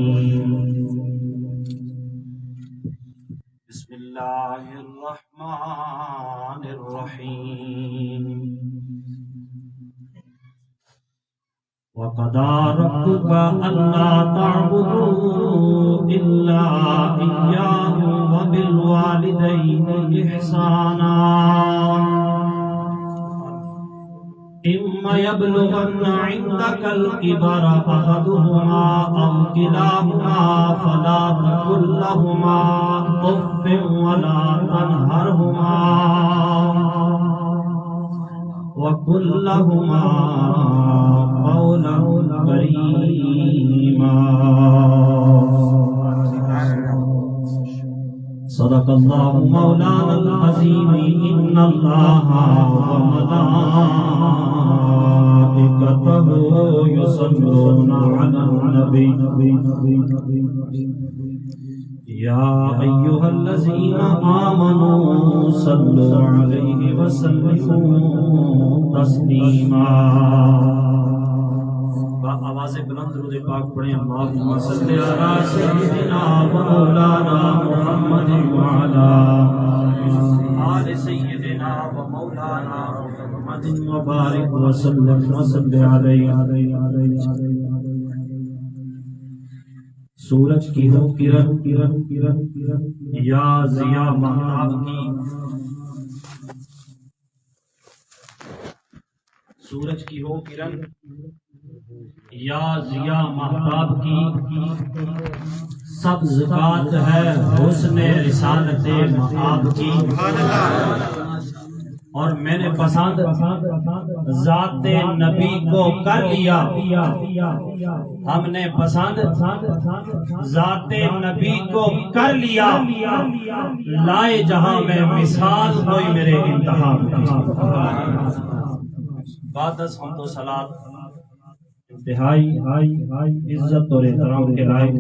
بسم اللہ الرحمن الرحیم وَقَضَى رَبُّكَ أَلَّا تَعْبُدُوا إِلَّا إِيَّاهُ وَبِالْوَالِدَيْنِ إِحْسَانًا إِمَّا يَبْلُغَنَّ عِندَكَ الْكِبَرَ أَحَدُهُمَا أَوْ كِلَاهُمَا فَلَا تَقُل لَّهُمَا أُفٍّ وَلَا تَنْهَرْهُمَا وَقُل لَّهُمَا قَوْلًا كَرِيمًا صدق اللہ مولانا العظیم ان اللہ وملائکتہ یصلون علی النبی یا ایھا الذین آمنوا صلوا علیہ وسلموا تسلیما۔ آواز بلند درود پاک پڑھیں، اللہم صلی علی سیدنا و مولانا محمد وعلی آل سیدنا و مولانا محمد وبارک وسلم وصلی علیہ۔ سورج کی ہو کرن یا ضیا مہتاب کی، سورج کی ہو کرن یا ضیا مہتاب کی، سبز ذات ہے حسن رسالت مآب کی، اور میں نے پسند ذات نبی کو کر لیا، ہم نے پسند ذات نبی کو کر لیا، لائے جہاں میں مثال کوئی میرے انتہا بعد از حمد و صلاۃ انتہائی عزت اور احترام کے لائق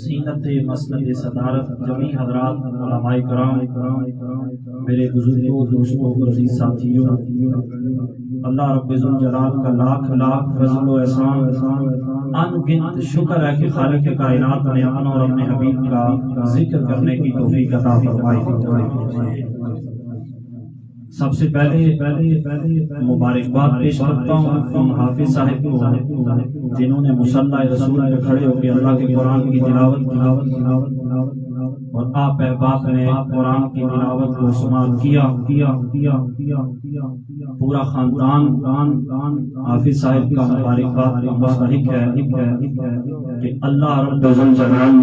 زینت مسند صدارت جمیع حضرات علماء کرام، میرے بزرگوں دوستوں عزیز ساتھیوں، اللہ رب ذوالجلال کا لاکھ لاکھ فضل و احسان ان گنت شکر ہے کہ خالق کائنات نے اپنا اور اپنے حبیب کا ذکر کرنے کی توفیق عطا فرمائی۔ سب سے پہلے مبارکباد پیش کرتا ہوں ان حافظ صاحب کو جنہوں نے مصلی رسول پہ کھڑے ہو کے اللہ کے قرآن کی تلاوت اور آپ احباب نے قرآن کی تلاوت کو سماعت کیا۔ پورا خاندان حافظ صاحب کا مبارکباد کا مستحق ہے کہ اللہ رب الجلال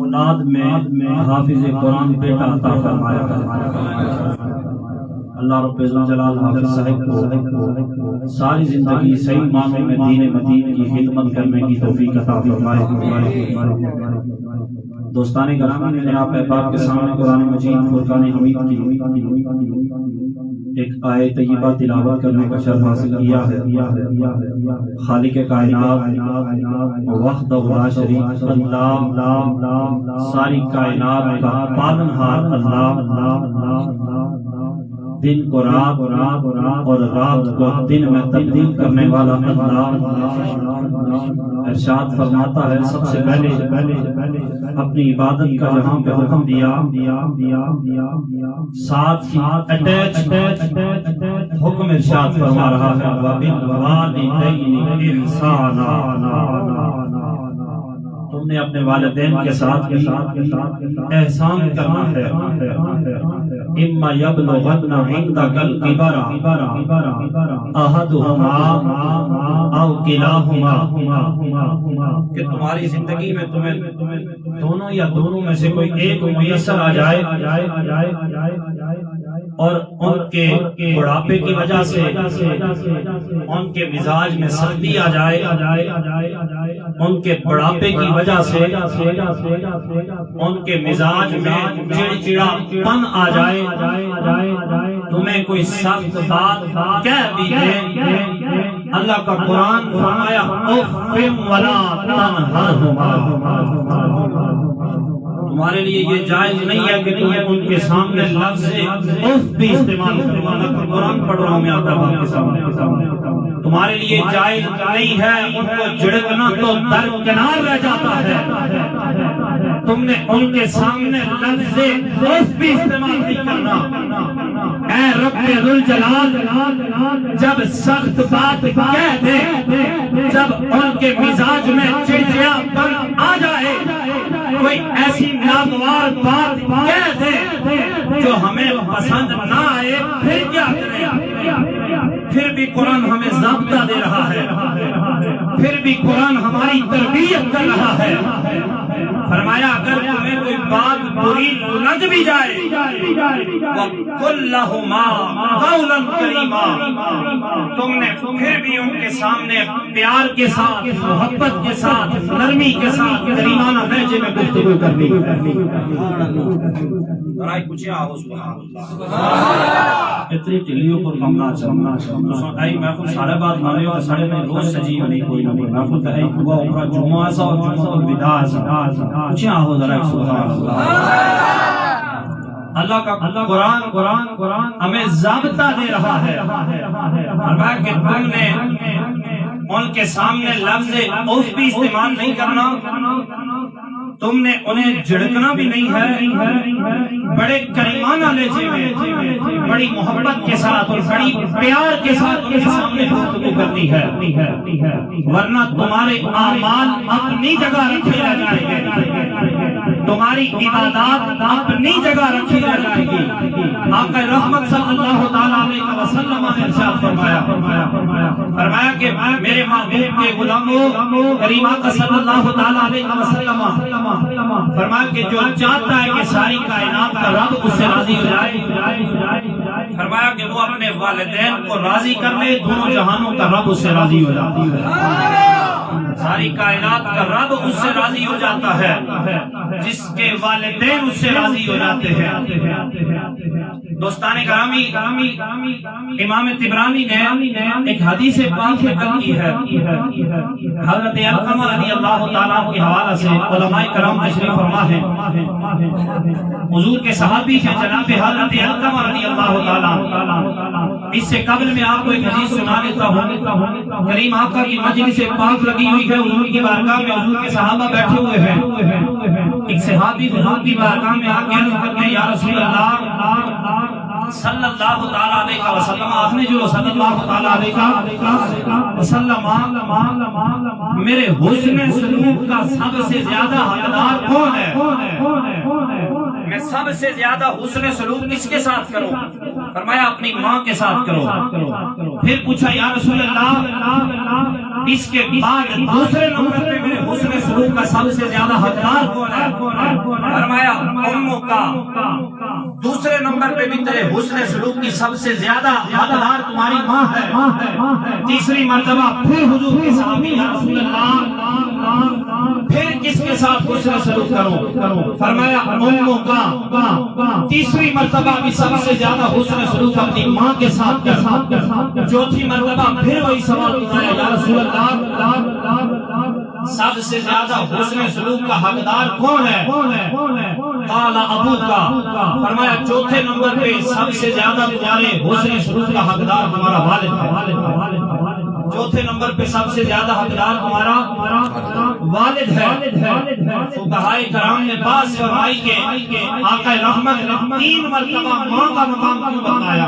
اولاد میں حافظ قرآن بیٹا عطا فرمایا۔ اللہ رب الجلال حافظ صاحب کو ساری زندگی صحیح معنوں میں دین مدین کی خدمت کرنے کی توفیق عطا فرمائے۔ دوستان گرامی، میں نے آپ احباب کے سامنے قرآن مجید فرقان حمید کی ایک آیت طیبہ تلاوت کرنے کا شرف حاصل کیا ہے۔ خالق کائنات وحدہ لا شریک اللہ، ساری کائنات کا پالنہار اللہ، دن کو رات اور رات کو دن میں تبدیل کرنے والا اللہ ارشاد فرماتا ہے، سب سے پہلے اپنی عبادت کا جہاں پہ حکم دیا، ساتھ ہی اٹیچ حکم ارشاد فرما رہا ہے، وَبِالْوَالِدَيْنِ إِحْسَانًا، تم نے اپنے والدین کے ساتھ بھی احسان کرنا ہے۔ اِمَّا يَبْلُغَنَّ عِندَكَ الْكِبَرَ أَحَدُهُمَا أَوْ كِلَاهُمَا، کہ تمہاری زندگی میں تمہیں دونوں یا دونوں میں سے کوئی ایک میسر آ جائے اور ان کے بڑھاپے کی وجہ سے ان کے مزاج میں سختی آ جائے، ان کے بڑھاپے کی وجہ سے ان کے مزاج میں چڑچڑا پن آ جائے، تمہیں کوئی سخت بات کہہ دی ہے، اللہ کا قرآن فرمایا اُفٍّ وَلَا تَنْهَرْهُمَا، تم تمہارے لیے یہ جائز نہیں ہے کہ تم ان کے سامنے لفظ اف بھی استعمال کرو. قرآن پڑھ رہا ہوں میں آتا باپ کے سامنے. تمہارے لیے جائز نہیں ہے ان کو جھڑکنا تو درکنار رہ جاتا ہے. تم نے ان کے سامنے لفظ اف بھی استعمال نہیں کرنا. اے رب ذوالجلال جب سخت بات کہہ دے, جب ان کے مزاج میں چڑچڑا پن آ جائے, کوئی ایسی ناگوار بات کہہ دے جو ہمیں پسند نہ آئے, پھر کیا کریں؟ پھر بھی قرآن ہمیں ضابطہ دے رہا ہے, پھر بھی قرآن ہماری تربیت کر رہا ہے. فرمایا اگر تمہیں کوئی بات بری لگ بھی جائے وَقُلْ لَهُمَا قَوْلًا كَرِيمًا, تم نے پھر بھی ان کے سامنے پیار کے ساتھ, محبت کے ساتھ, نرمی کے ساتھ, کریمانہ لہجے میں گفتگو کرنی. برائے کچھ آہو سبحان اللہ. اتنی چلیوں پر کمنا چلنا اے محفوظ سارے بات مانے اور سارے میں روز سجیو نہیں کوئی نہ محفوظ اے دعا عمرہ جمعہ سا اور جمعہ الوداع سا کچھ آہو ذرا سبحان اللہ. اللہ کا قرآن ہمیں ضابطہ دے رہا ہے. فرمایا کہ تم نے ان کے سامنے لفظ اف بھی استعمال نہیں کرنا, تم نے انہیں جھڑکنا بھی نہیں ہے. بڑے کریمانہ لہجے میں, بڑی محبت کے ساتھ اور بڑی پیار کے ساتھ ان کے سامنے گفتگو کرنی ہے, ورنہ تمہارے اعمال اپنی جگہ رکھے رہ جائیں گے, تمہاری عبادات اپنی جگہ رکھی رہ جائے گی. آقا رحمت صلی اللہ تعالیٰ علیہ وسلم نے ارشاد فرمایا کہ میرے محبوب کے غلاموں, کریم آقا صلی اللہ تعالیٰ علیہ وسلم فرمایا کہ جو چاہتا ہے کہ ساری کائنات کا رب اس سے راضی ہو جائے, فرمایا کہ وہ اپنے والدین کو راضی کر لے, دونوں جہانوں کا رب اس سے راضی ہو جاتا ہے. ساری کائنات کا رب اس سے راضی ہو جاتا ہے جس کے والدین اس سے راضی ہو جاتے ہیں. دوستان گرامی, امام طبرانی نے ایک حدیث پاک نقل کی ہے. حضرت علقمہ رضی اللہ تعالیٰ کے حوالہ سے علماء کرام تشریف فرما ہے. حضور کے صحابی ہیں جناب حضرت علقمہ رضی اللہ تعالیٰ. اس سے قبل میں آپ کو ایک حدیث سنا دیتا ہوں. کریم آقا کی مجلس پاک لگی ہوئی ہے, حضور کی بارگاہ میں حضور کے صحابہ بیٹھے ہوئے ہیں. ایک صحابی حضور کی بارگاہ میں آ کے عرض کرتے ہیں, یا رسول اللہ صلی اللہ تعالیٰ علیہ وسلم, آپ نے جو صلی اللہ تعالیٰ علیہ وسلم, میرے حسن سلوک کا سب سے زیادہ حقدار کون ہے؟ میں سب سے زیادہ حسن سلوک کس کے ساتھ کروں؟ فرمایا اپنی ماں کے ساتھ کرو. پھر پوچھا یا رسول اللہ اس کے بعد دوسرے نمبر پہ میرے حسن سلوک کا سب سے زیادہ حقدار کون ہے؟ فرمایا اموں کا. دوسرے نمبر پہ بھی تیرے حسن سلوک کی سب سے زیادہ حقدار تمہاری ماں ہے. تیسری مرتبہ پھر حضور کے صحابی یا رسول اللہ پھر کس کے ساتھ حسن سلوک کرو؟ فرمایا اموں کا. تیسری مرتبہ بھی سب سے زیادہ حسن سلوک اپنی ماں کے ساتھ کر. چوتھی مرتبہ پھر وہی سوال اٹھایا, یا رسول اللہ سب سے زیادہ حسن سلوک کا حقدار کون ہے؟ قال ابو کا. فرمایا چوتھے نمبر پہ سب سے زیادہ تمہارے حسن سلوک کا حقدار ہمارا والد ہے. چوتھے نمبر پہ سب سے زیادہ حقدار ہمارا والد ہے. فقہائے کرام نے بات فرمائی کہ آقا رحمت نے 3 مرتبہ ماں کا مقام کیوں بتایا؟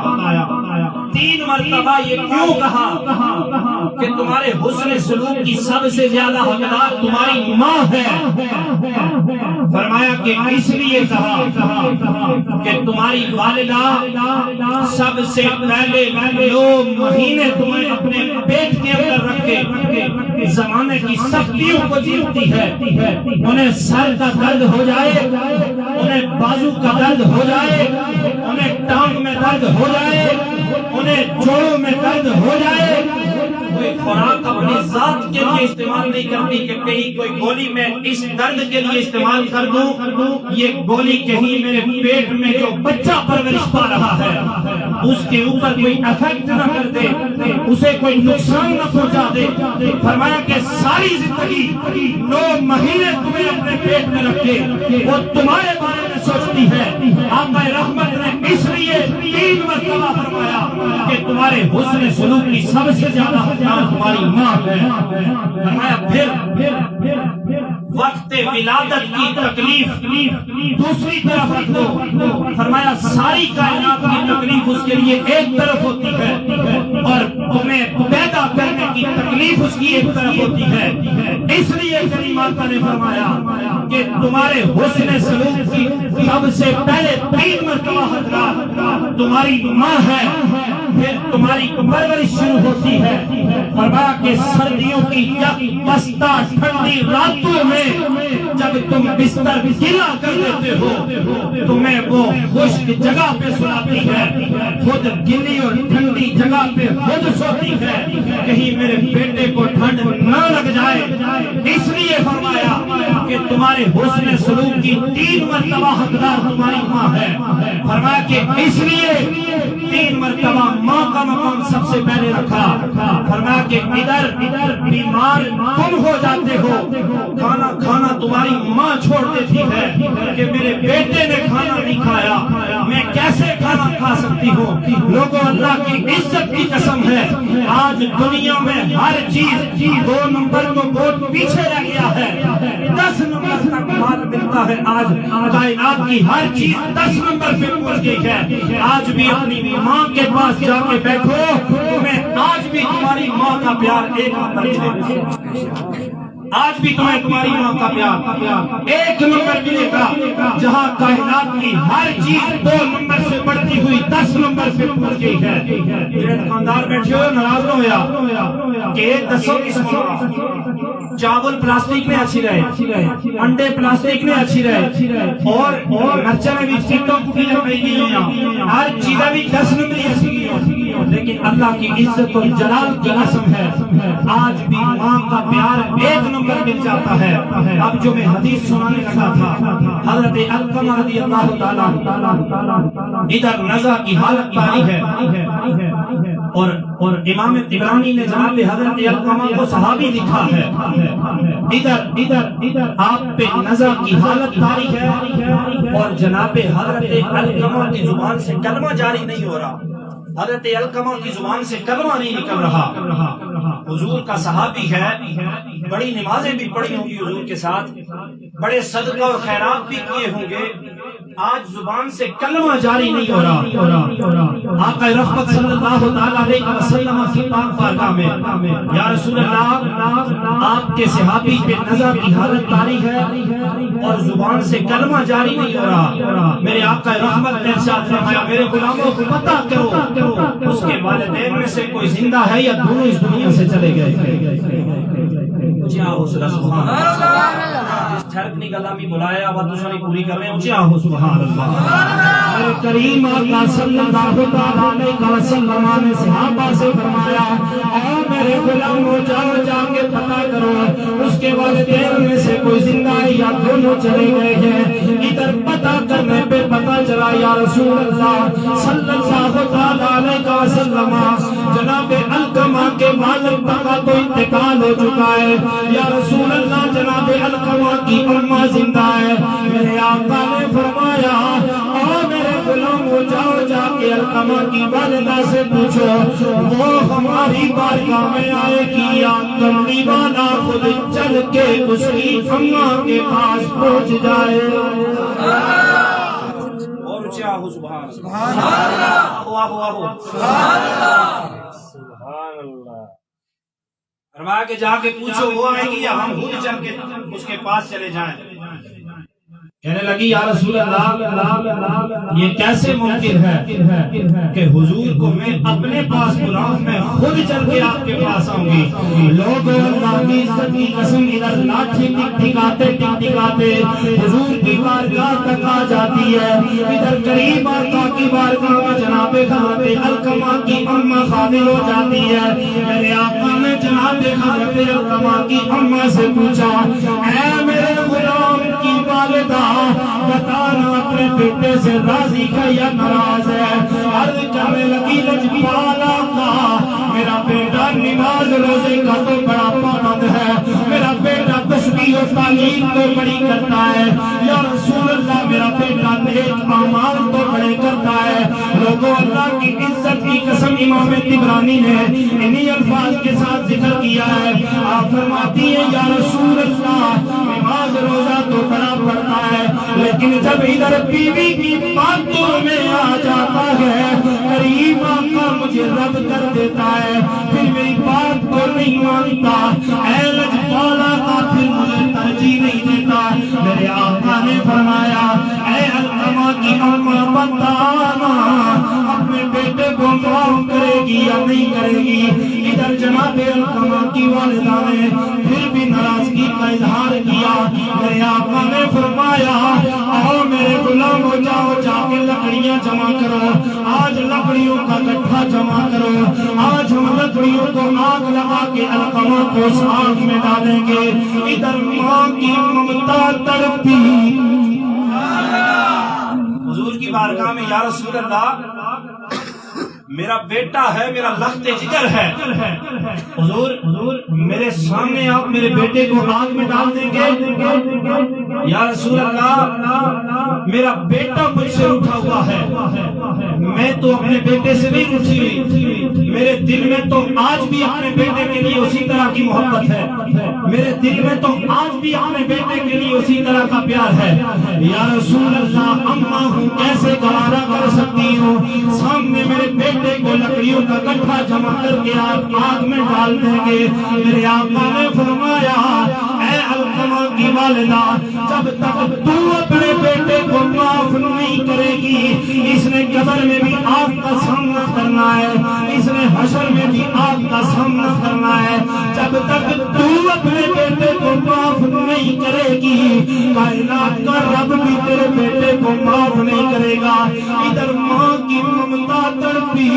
3 مرتبہ یہ کیوں کہا کہ تمہارے حسن سلوک کی سب سے زیادہ حقدار تمہاری ماں ہے؟ فرمایا کہ اس لیے کہا کہ تمہاری والدہ سب سے پہلے 9 مہینے تمہیں اپنے پیٹ کے اندر رکھ کے زمانے کی سختیوں کو جھیلتی ہے. انہیں سر کا درد ہو جائے, انہیں بازو کا درد ہو جائے, انہیں ٹانگ میں درد ہو جائے, انہیں جوڑوں میں درد ہو جائے, وہ کوئی خوراک اپنی ذات کے لیے استعمال نہیں کرتی کہ کہیں کوئی گولی میں اس درد کے لیے استعمال کر دوں، یہ گولی کہیں میرے پیٹ میں جو بچہ پرورش پا رہا ہے اس کے اوپر کوئی افیکٹ نہ کر دے، اسے کوئی نقصان نہ پہنچا دے۔ فرمایا کہ ساری زندگی 9 مہینے تمہیں اپنے پیٹ میں رکھے، وہ تمہارے بارے میں سوچتی ہے۔ آقا رحمت نے اس لیے 3 مرتبہ فرمایا کہ تمہارے حسن سلوک کی سب سے زیادہ حقدار تمہاری ماں ہے۔ فرمایا پھر وقت ولادت کی تکلیف دوسری طرف رکھ دو۔ فرمایا ساری کائنات کی تکلیف اس کے لیے ایک طرف ہوتی ہے اور تمہیں پیدا کرنے کی تکلیف اس کی ایک طرف ہوتی ہے۔ اس لیے کریم آقا نے فرمایا کہ تمہارے حسن سلوک کی سب سے پہلے 3 مرتبہ حقدار تمہاری ماں ہے، پھر تمہاری پرورش شروع ہوتی ہے۔ فرمایا کہ سردیوں کی یک بستہ ٹھنڈی راتوں میں جب تم بستر گیلا کر دیتے ہو تمہیں وہ خشک جگہ پہ سلاتی ہے، خود گلی اور ٹھنڈی جگہ پہ خود سوتی ہے کہیں میرے بیٹے کو ٹھنڈ نہ لگ جائے۔ اس لیے فرمایا کہ تمہارے حسن سلوک کی 3 مرتبہ حقدار تمہاری ماں ہے۔ فرمایا کہ اس لیے 3 مرتبہ ماں کا مقام سب سے پہلے رکھا۔ فرمایا کہ ادھر بیمار تم ہو جاتے ہو، کھانا کھانا تمہاری ماں چھوڑ دیتی ہے کہ میرے بیٹے نے کھانا نہیں کھایا، میں کیسے کھانا کھا سکتی ہوں۔ لوگوں اللہ کی عزت کی قسم ہے آج دنیا میں ہر چیز 2 نمبر کو بہت پیچھے رہ گیا ہے، 10 نمبر تک مال ملتا ہے۔ آج کائنات کی ہر چیز 10 نمبر پہ پہنچ گئی ہے۔ آج بھی اپنی ماں کے پاس جا کے بیٹھو، تمہیں آج بھی تمہاری ماں کا پیار 1 نمبر ملے گا۔ آج بھی تمہیں تمہاری ماں کا پیار 1 نمبر ملے گا، جہاں کائنات کی ہر چیز 2 نمبر سے بڑھتی ہوئی 10 نمبر سے پہنچ گئی ہے۔ میرے دکاندار بیٹھے ہوئے ناراض نہ ہویا کہ ایک 10 کی سمجھو، چاول پلاسٹک میں اچھی رہے، انڈے پلاسٹک میں اچھی رہے، اور مرچیں بھی چیٹوں کی لگائی گئی، ہر چیزیں بھی 10 نمبر اچھی گئی، لیکن اللہ کی عزت اور جلال کی قسم ہے آج بھی ماں کا پیار 1 نمبر مل جاتا ہے۔ اب جو میں حدیث سنانے لگا تھا، حضرت علقمہ رضی اللہ تعالیٰ ادھر نزع کی حالت پاری ہے اور امام طبرانی نے جناب حضرت علقمہ کو صحابی لکھا ہے، ادھر آپ پہ نزع کی حالت پاری ہے اور جناب حضرت علقمہ کی زبان سے کلمہ جاری نہیں ہو رہا، حضرت علقمہ کی زبان سے کلمہ نہیں نکل رہا۔ حضور کا صحابی ہے، بڑی نمازیں بھی پڑھی ہوں گی حضور کے ساتھ، بڑے صدقہ اور خیرات بھی کیے ہوں گے، آج زبان سے کلمہ جاری نہیں ہو رہا۔ آقا رحمت صلی اللہ تعالیٰ علیہ وسلم کی پاک بارگاہ میں یا رسول اللہ آپ کے صحابی پہ نزع کی حالت طاری ہے اور زبان سے کلمہ جاری نہیں ہو رہا۔ میرے آقا رحمت نے ارشاد فرمایا میرے غلاموں کو پتہ کرو اس کے والدین میں سے کوئی زندہ ہے یا دونوں اس دنیا سے چلے گئے۔ اچھا ہو سبحان اللہ، اس ٹھرکنی کلامی بلایا و دوسری پوری کر رہے ہیں، اچھا ہو سبحان اللہ۔ میرے کریم آقا صلی اللہ علیہ وسلم نے صحابہ سے فرمایا اے میرے غلاموں جاؤ جا کے پتہ کرو اس کے والدین میں سے کوئی زندہ ہے یا دونوں چلے گئے ہیں۔ ادھر پتہ کرنے پہ پتہ چلا یا رسول اللہ صلی اللہ علیہ وسلم جناب علقمہ کے والد کا تو انتقال ہو چکا ہے، یا رسول اللہ جناب علقمہ کی اماں زندہ ہے۔ میرے آقا نے فرمایا اور میرے غلاموں جاؤ جا کے علقمہ کی والدہ سے پوچھو وہ ہماری بارگاہ میں آئے گی یا کرنی والا خود چل کے اس کی اماں کے پاس پہنچ جائے۔ اور اچھا ہو سبحان اللہ، سبحان اللہ۔ فرمایا کہ جا کے پوچھو وہ آئے گی یا ہم خود چل کے اس کے پاس چلے جائیں۔ کہنے لگی یا رسول اللہ یہ کیسے ممکن ہے کہ حضور کو میں اپنے پاس بلاؤں، میں خود چل کے آپ کے پاس آؤں گی۔ لوگوں اللہ کی عزت کی قسم ادھر لاٹھی ٹک ٹکاتے حضور کی بارگاہ تک آ جاتی ہے۔ ادھر قریب آقا کی بارگاہ میں جناب حضرت علقمہ کی اماں حاضر ہو جاتی ہے۔ میرے آقا نے جناب حضرت علقمہ کی اماں سے پوچھا، اے میرے غلام کی والدہ بتانا اپنے بیٹے سے راضی ہے یا ناراض ہے؟ عرض کرنے لگی لجپال آقا میرا بیٹا نماز روزے کا تو بڑا پابند ہے، میرا بیٹا تسبیح و تعلیم تو بڑی کرتا ہے، یا رسول اللہ میرا بیٹا نیک اعمال تو بڑے کرتا ہے۔ لوگوں اللہ کی عزت کی قسم امام طبرانی نے انہی الفاظ کے ساتھ ذکر کیا ہے۔ آپ فرماتی ہیں یا رسول اللہ نماز روزہ تو بڑا پڑتا ہے، لیکن جب ادھر بیوی کی باتوں میں آ جاتا ہے قریب آقا مجھے رد کر دیتا ہے، پھر میری بات کو نہیں مانتا، اے لجپال آقا پھر مجھے ترجیح نہیں دیتا۔ میرے آقا نے فرمایا اے علقمہ کی اماں بتانا اپنے بیٹے کو معاف کرے گی یا نہیں کرے گی؟ ادھر جناب علقمہ کی والدہ نے پھر بھی ناراضگی کا اظہار کیا۔ میرے آقا نے فرمایا آؤ میرے غلام ہو جاؤ، جا کے لکڑیاں جمع کرو، آج لکڑیوں کا گٹھا جمع کرو، آج ہم لکڑیوں کو آگ لگا کے علقمہ کو اس آگ میں ڈالیں گے۔ ادھر ماں کی ممتا تڑپی حضور کی بارگاہ میں، یا رسول اللہ میرا بیٹا ہے، میرا لخت جگر ہے، حضور میرے سامنے آپ میرے بیٹے کو آگ میں ڈال دیں گے؟ یا رسول اللہ میرا بیٹا مجھ سے اٹھا ہوا ہے، میں تو اپنے بیٹے سے نہیں اٹھی ہوئی، میرے دل میں تو آج بھی اپنے بیٹے کے لیے اسی طرح کی محبت ہے، میرے دل میں تو آج بھی اپنے بیٹے کے لیے اسی طرح کا پیار ہے۔ یا رسول اللہ اماں ہوں کیسے گوارا کر سکتی ہوں، سامنے میرے بیٹے کو لکڑیوں کا گٹھا جمع کر کے آپ آگ میں ڈال دیں گے؟ میرے آقا نے فرمایا اے علقمہ کی والدہ جب تک تو اپنے بیٹے کو معاف نہیں کرے گی اس نے قبر میں بھی آگ کا سامنا کرنا ہے، اس نے حشر میں بھی آگ کا سامنا کرنا ہے۔ جب تک تو اپنے بیٹے کو معاف نہیں کرے گی کائنات کا رب بھی تیرے بیٹے کو معاف نہیں کرے گا۔ ادھر ماں کی ممتا تڑپی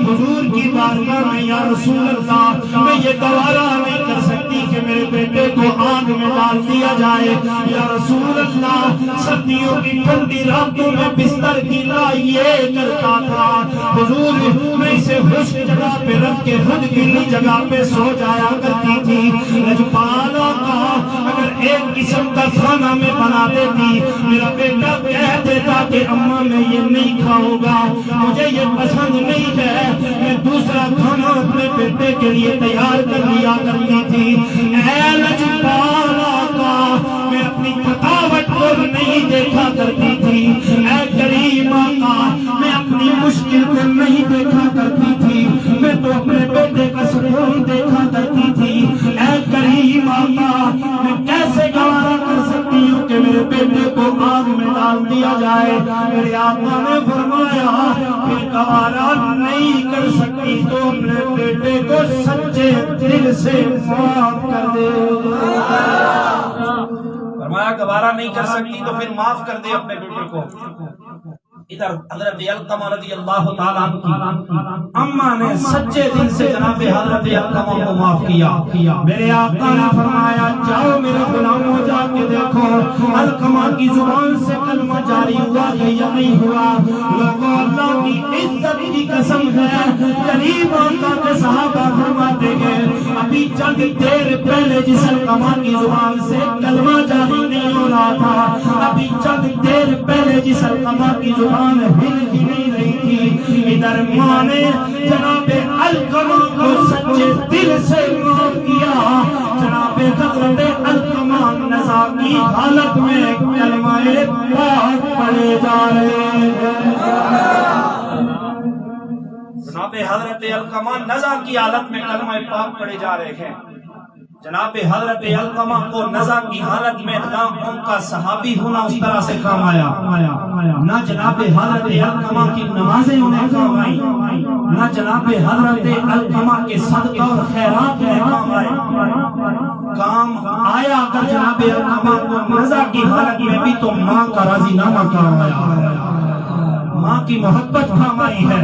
حضور کی بارگاہ میں، یا رسول اللہ میں یہ گوارا نہیں کر سکتی کہ میرے بیٹے کو آگ میں ڈال دیا جائے، یا رسول اللہ سردیوں کی ٹھنڈی راتوں میں بستر کی لائیے کرتا تھا، حضور میں اسے خشک جگہ پہ رکھ کے خود گلی جگہ پہ سو جایا کرتی تھی۔ لجپال آقا اگر ایک قسم کا کھانا میں بنا دیتی میرا بیٹا کہہ دیتا کہ اماں میں یہ نہیں کھاؤں گا، مجھے یہ پسند نہیں ہے، میں دوسرا کھانا اپنے بیٹے کے لیے تیار کر لیا کرتی تھی۔ اے لجپال آقا میں اپنی تھکاوٹ کو نہیں دیکھا کرتی تھی، اے کریم آقا میں اپنی مشکل کو نہیں دیکھا کرتی تھی، میں تو اپنے بیٹے کا سکون دیکھا کرتی تھی۔ اے کریم آقا میں کیسے گوارا کر سکتی ہوں کہ میرے بیٹے کو آگ میں ڈال دیا جائے؟ میرے آقا نے فرمایا پھر گوارا نہیں کر سکتی تو اپنے بیٹے کو سچے دل سے معاف کر دے۔ فرمایا گوارا نہیں کر سکتی تو پھر معاف کر دے اپنے بیٹے کو۔ ادھر حضرت علقمہ رضی اللہ تعالیٰ عنہ اماں نے سچے دل سے جناب حضرت علقمہ کو معاف کیا۔ میرے آقا نے فرمایا جاؤ میرے غلاموں جا کے دیکھو علقمہ کی زبان سے کلمہ جاری ہوا کہ یا نہیں ہوا۔ لوگوں اللہ کی عزت کی قسم ہے قریب آقا کے صحابہ فرماتے ہیں ابھی چند دیر پہلے جس علقمہ کی زبان سے کلمہ جاری نہیں ہو رہا تھا، ابھی چند دیر پہلے جس علقمہ کی زبان ہل ہی نہیں رہی تھی، ادھر ماں نے جناب علقمہ کو سچے دل سے معاف کیا۔ جناب حضرت علقمہ نزا کی حالت میں کلمہ پاک پڑھے جا رہے ہیں۔ جناب حضرت علقمہ نزا کی حالت میں کلمہ پاک پڑھے جا رہے ہیں۔ جناب حضرت علقمہ کو نزع کی حالت میں نہ ان کا صحابی ہونا اس طرح سے کام آیا، نہ جناب حضرت علقمہ کی نمازیں انہیں کام آئی، نہ جناب حضرت علقمہ کے صدقہ اور خیرات انہیں کام آئے۔ کام آیا اگر جناب علقمہ کو نزع کی حالت میں بھی تو ماں کا راضی نامہ کام آیا، ماں کی محبت کام آئی ہے،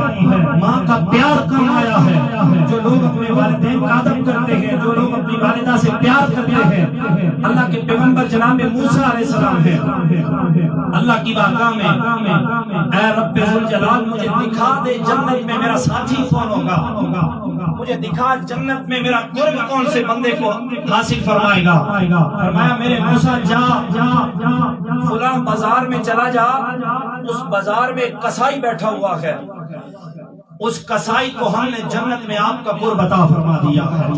ماں کا پیار کام آیا ہے۔ جو لوگ اپنے والدین کا ادب کرتے ہیں، جو لوگ اپنی والدہ سے پیار کرتے ہیں، اللہ کے پیغمبر جناب موسیٰ علیہ السلام ہیں، اللہ کی بارگاہ میں اے رب ذوالجلال مجھے دکھا دے جنت میں میرا ساتھی کون ہوگا، مجھے دکھا جنت میں میرا قرب کون سے بندے کو حاصل فرمائے گا۔ فرمایا میرے موسیٰ جا فلاں بازار میں چلا جا، اس بازار میں ایک کسائی بیٹھا ہوا ہے، اس کسائی کو ہم نے جنت میں آپ کا قرب عطا فرما دیا ہے۔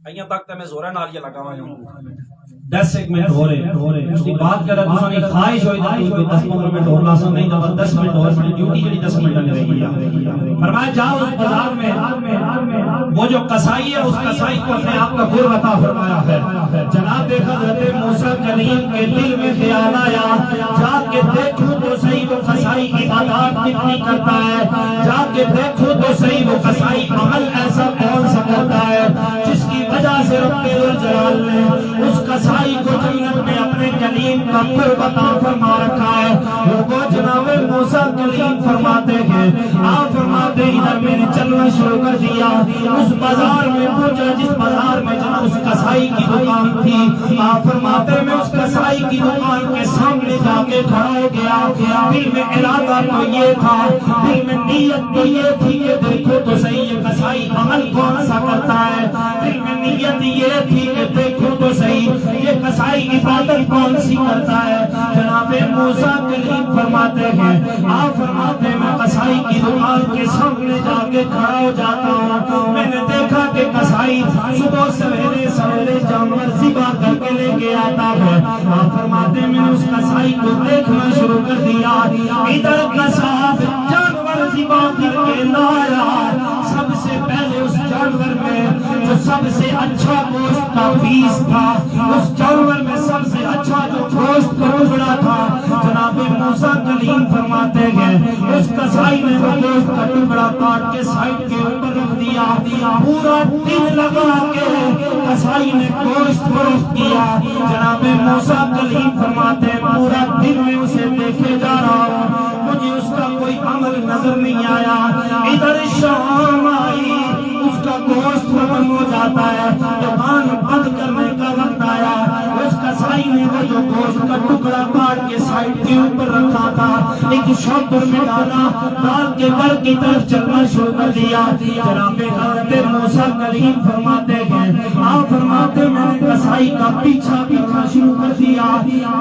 ایاں تک تے میں زورہ نالیہ لگاواں ہوں 10 ایک منٹ ہو رہے اس کی بات کر رہا تھا، نہیں خواہش ہوئی تھا کوئی 10-15 منٹ اور لازم نہیں تھا، 10 منٹ اور ڈیوٹی جڑی 10 منٹ لگ رہی ہے۔ فرمایا جاؤ اس بازار میں، وہ جو قصائی ہے اس قصائی کو اپنے آپ کا قرب عطا فرمایا ہے۔ جناب حضرت موسیٰ کلیم کے دل میں خیال آیا، جا کے دیکھو تو صحیح وہ قصائی عبادات کتنی کرتا ہے، جا کے دیکھو تو صحیح وہ قصائی عمل ایسا کون سا کرتا ہے جس کی وجہ سے رب الجلال نے اس قصائی کو جنت میں اپنے کلیم کا قرب عطا فرما رکھا ہے۔ لوگوں جناب موسیٰ کلیم فرماتے ہیں، آپ فرماتے ادھر میں نے چلنا شروع کر دیا، اس بازار میں پہنچا جس بازار میں جناب اس قصائی کی دکان تھی، آپ فرماتے میں اس قصائی کی دکان کے سامنے جا کے کھڑا ہو گیا۔ دل میں ارادہ تو یہ تھا، دل میں نیت تو یہ تھی کہ دیکھو تو صحیح یہ قصائی عمل کون سا کرتا ہے، دل میں نیت یہ تھی کہ دیکھو تو صحیح یہ قصائی عبادت کون سی کرتا ہے۔ جناب موسیٰ کلیم فرماتے ہیں، آپ فرماتے میں قصائی کی دکان کے سامنے جا کے کھڑا ہو جاتا ہوں، میں نے دیکھا کہ قصائی صبح سویرے سویرے جانور ذبح کر کے لے کے آتا ہے۔ آپ فرماتے میں نے اس قصائی کو دیکھنا شروع کر دیا، ادھر قصاب جانور ذبح کر کے لایا، سب سے پہلے اس جانور میں جو سب سے اچھا گوشت کا پیس تھا، اس جانور میں سب سے اچھا جو گوشت کا ٹکڑا تھا، جناب موسیٰ کلیم فرماتے ہیں اس قصائی نے وہ گوشت کا ٹکڑا کاٹ کے سائڈ کے اوپر رکھ دیا، پورا دن لگا کے قصائی نے گوشت فروخت کیا۔ جناب موسیٰ کلیم فرماتے ہیں پورا دن میں اسے دیکھے جا رہا ہوں، مجھے اس کا کوئی عمل نظر نہیں آیا۔ ادھر شام آئی، اس کا گوشت ختم ہو جاتا ہے، دکان بند کرنے کا وقت آیا، اس قصائی نے وہ جو گوشت کا ٹکڑا کاٹ کے سائڈ کے اوپر رکھا تھا ایک شاپر میں ڈالا، ڈال کے گھر کی طرف چلنا شروع کر دیا۔ جناب حضرت موسیٰ کلیم فرماتے ہیں، آپ فرماتے میں نے قصائی کا پیچھا پیچھا شروع کر دیا،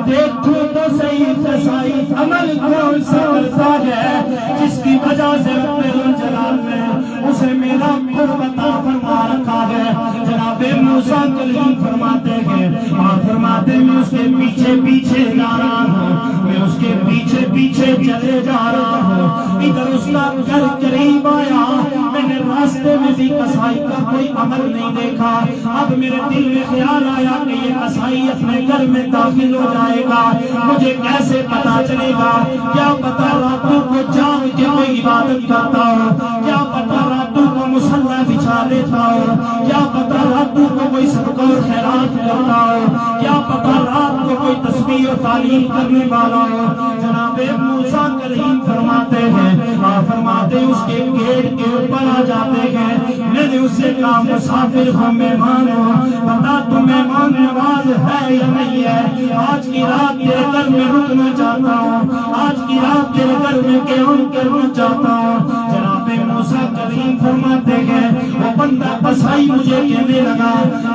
دیکھو تو صحیح قصائی عمل کون سا کرتا ہے جس کی وجہ سے رب الجلال نے اسے میرا قرب عطا فرما رکھا ہے۔ جناب موسیٰ کلیم فرماتے ہیں، آپ فرماتے میں اس کے پیچھے پیچھے جا رہا ہوں، میں اس کے پیچھے پیچھے چلے جا رہا ہوں، ادھر اس کا گھر قریب آیا، میں نے راستے میں بھی قصائی کا کوئی عمل نہیں دیکھا۔ اب میرے دل میں خیال آیا کہ یہ قصائی اپنے گھر میں داخل ہو جائے گا، مجھے کیسے پتا چلے گا؟ کیا پتا راتوں کو جاگ کے کوئی عبادت کرتا ہو، کیا پتا راتوں کو مصلی بچھا لیتا ہو، کیا پتا راتوں کو کوئی صدقہ اور خیرات کرتا ہو، کیا پتا رات کو کوئی تسبیح اور تعلیم کرنے والا ہو۔ جناب موسیٰ کلیم فرماتے ہیں، آپ فرماتے اس کے گیٹ کے اوپر آ جاتے ہیں، میں نے اس سے کہا مسافر ہو مہمان ہو، بتا تو مہمان نواز ہے یا نہیں ہے؟ آج کی رات تیرے گھر میں رکنا چاہتا ہوں، آج کی رات تیرے گھر میں قیام کرنا چاہتا ہوں۔ جناب موسیٰ کلیم فرماتے ہیں وہ بندہ قصائی مجھے کہنے لگا،